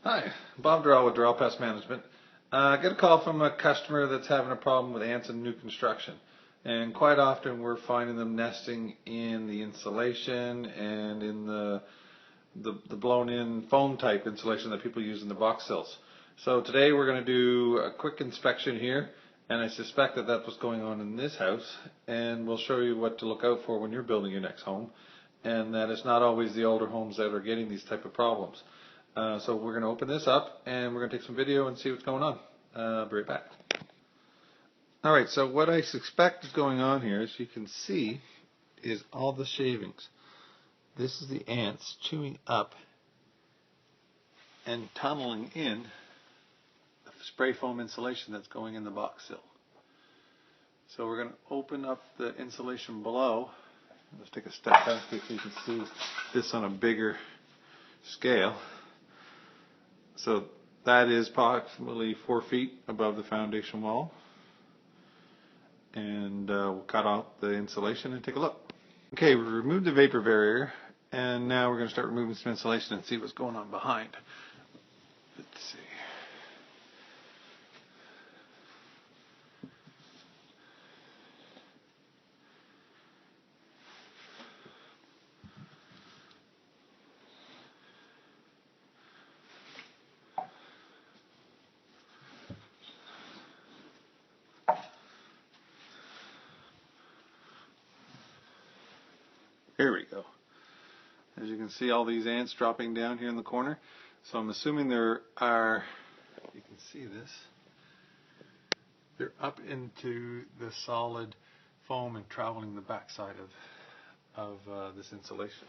Hi, Bob Durrell with Durrell Pest Management. I get a call from a customer that's having a problem with ants in new construction. And quite often we're finding them nesting in the insulation and in the blown-in foam type insulation that people use in the box sills. So today we're going to do a quick inspection here, and I suspect that that's what's going on in this house, and we'll show you what to look out for when you're building your next home, and that it's not always the older homes that are getting these type of problems. So we're going to open this up and we're going to take some video and see what's going on. I'll be right back. Alright, so what I suspect is going on here, as you can see, is all the shavings. This is the ants chewing up and tunneling in the spray foam insulation that's going in the box sill. So we're going to open up the insulation below. Let's take a step back so you can see this on a bigger scale. So that is approximately 4 feet above the foundation wall. And we'll cut out the insulation and take a look. Okay, we removed the vapor barrier, and now we're going to start removing some insulation and see what's going on behind. Let's see. Here we go. As you can see, all these ants dropping down here in the corner. So I'm assuming there are, you can see this, they're up into the solid foam and traveling the backside of this insulation.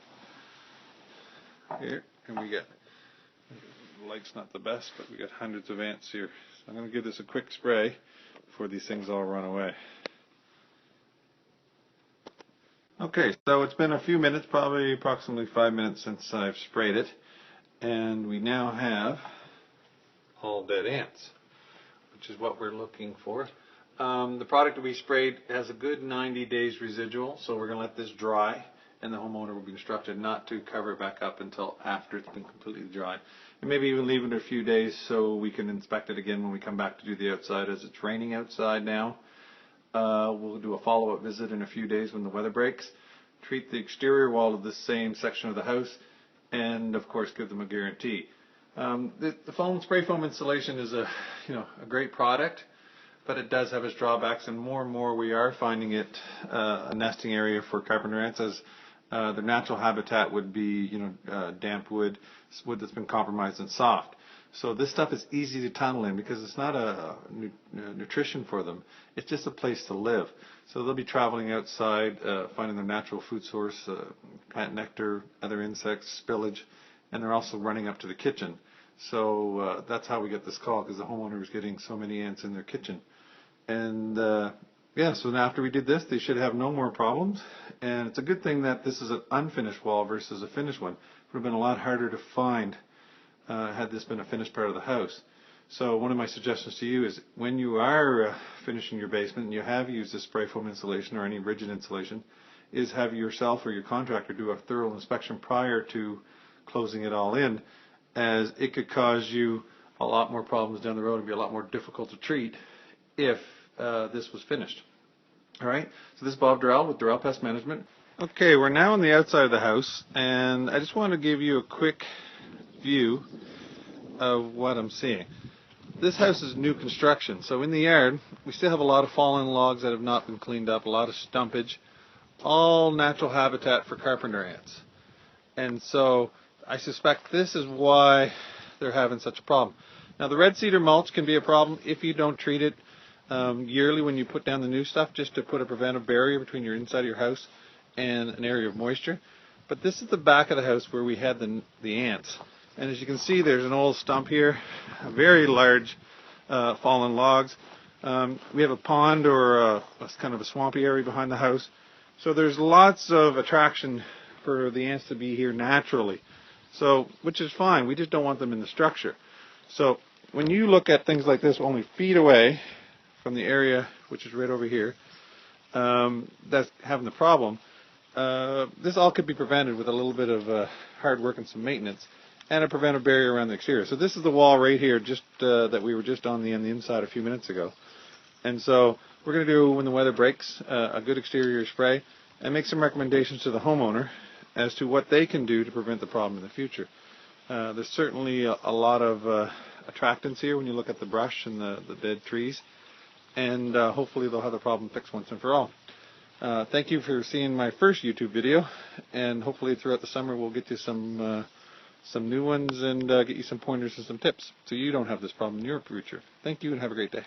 Here, and we get, the light's not the best, but we got hundreds of ants here. So I'm going to give this a quick spray before these things all run away. Okay, so it's been a few minutes, probably approximately 5 minutes since I've sprayed it, and we now have all dead ants, which is what we're looking for. The product that we sprayed has a good 90 days residual, so we're going to let this dry, and the homeowner will be instructed not to cover it back up until after it's been completely dry. And maybe even leave it a few days so we can inspect it again when we come back to do the outside, as it's raining outside now. We'll do a follow-up visit in a few days when the weather breaks, treat the exterior wall of the same section of the house, and of course give them a guarantee. The spray foam insulation is a great product, but it does have its drawbacks, and more we are finding it a nesting area for carpenter ants, as their natural habitat would be damp wood that's been compromised and soft. So this stuff is easy to tunnel in because it's not a nutrition for them. It's just a place to live. So they'll be traveling outside, finding their natural food source, plant nectar, other insects, spillage, and they're also running up to the kitchen. So that's how we get this call, because the homeowner is getting so many ants in their kitchen. And yeah, so after we did this, they should have no more problems. And it's a good thing that this is an unfinished wall versus a finished one. It would have been a lot harder to find had this been a finished part of the house. So one of my suggestions to you is, when you are finishing your basement and you have used this spray foam insulation or any rigid insulation, is have yourself or your contractor do a thorough inspection prior to closing it all in, as it could cause you a lot more problems down the road and be a lot more difficult to treat if this was finished. Alright, so this is Bob Durrell with Durrell Pest Management. Okay, we're now on the outside of the house, and I just want to give you a quick view of what I'm seeing. This house is new construction, so in the yard we still have a lot of fallen logs that have not been cleaned up, a lot of stumpage, all natural habitat for carpenter ants. And so I suspect this is why they're having such a problem. Now, the red cedar mulch can be a problem if you don't treat it yearly when you put down the new stuff, just to put a preventive barrier between your inside of your house and an area of moisture. But this is the back of the house where we had the ants. And as you can see, there's an old stump here, a very large fallen logs. We have a pond or a kind of a swampy area behind the house. So there's lots of attraction for the ants to be here naturally. So, which is fine, we just don't want them in the structure. So when you look at things like this, only feet away from the area, which is right over here, that's having the problem, this all could be prevented with a little bit of hard work and some maintenance. and a preventive barrier around the exterior. So this is the wall right here, just that we were just on the inside a few minutes ago. And so we're going to do, when the weather breaks, a good exterior spray and make some recommendations to the homeowner as to what they can do to prevent the problem in the future. There's certainly a lot of attractants here when you look at the brush and the dead trees, and hopefully they'll have the problem fixed once and for all. Thank you for seeing my first YouTube video, and hopefully throughout the summer we'll get you some new ones and get you some pointers and some tips so you don't have this problem in your future. Thank you and have a great day.